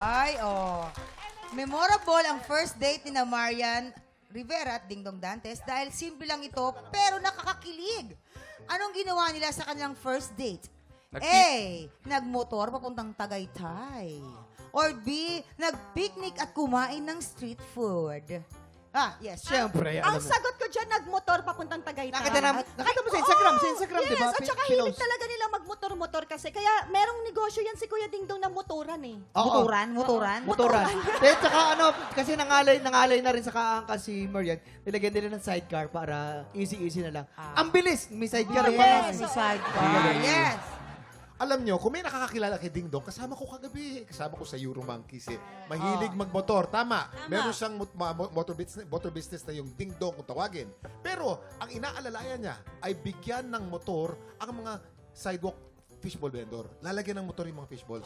Ay, oh. Memorable ang first date ni na Marian Rivera at Dingdong Dantes dahil simple lang ito pero nakakakilig. Anong ginawa nila sa kanilang first date? A. Nagmotor papuntang Tagaytay. Or B. Nagpicnic at kumain ng street food. Ah, yes. Siyempre, Ang alam mo. sagot ko dyan, nagmotor papuntang Tagaytay. Nakita mo sa Instagram, di ba? Yes, at saka hilig talaga nila magmotor-motor kasi. Kaya merong negosyo yan si Kuya Dingdong na motoran eh. Oo. Motoran? Motoran. Eh, tsaka ano, kasi nangalay na rin sa kaangkas si Marian, nilagyan nila ng sidecar para easy-easy na lang. Ang bilis! May sidecar pa nga. Yes, sidecar. Yes. Alam nyo, kung may nakakakilala kay Ding Dong, kasama ko kagabi. Kasama ko sa Euro Monkeys eh. Mahilig magmotor. Tama. Meron siyang motor business na yung Ding Dong kung tawagin. Pero, ang inaalalayan niya ay bigyan ng motor ang mga sidewalk fishball vendor. Lalagyan ng motor yung mga fishballs.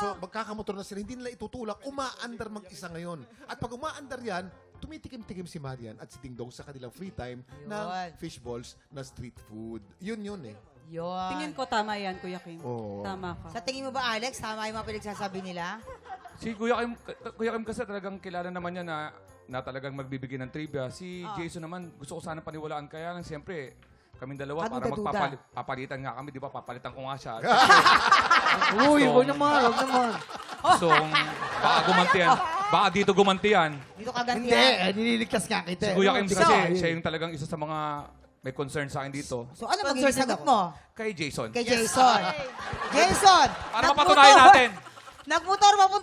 So, magkakamotor na sila. Hindi nila itutulak. Umaandar mag-isa ngayon. At pag umaandar yan, tumitikim-tikim si Marian at si Ding Dong sa kanilang free time ng fishballs na street food. Yun eh. Yun. Tingin ko tama yan, Kuya Kim. Oo. Tama ka. Sa tingin mo ba, Alex, tama yung mga pinagsasabi nila? Si Kuya Kim kasi talagang kilala naman niya na talagang magbibigay ng trivia. Si Jason naman, gusto ko sana paniwalaan. Kaya lang siyempre, kaming dalawa At para magduda. magpapalitan nga kami, di ba? Papalitan ko nga siya. Uy, So, huwag naman. So, baka gumantiyan. Baka dito gumantiyan. Dito kaganti Hindi, nililigtas nga kita. Si Kuya Kim Ikaw, kasi, ayun. siya yung talagang isa sa mga may concern sa akin dito. So, ano Concerned magiging sagot ako. mo? Kay Jason. Kay Jason. Jason! Para mapatunayan natin. Nagmotor papunta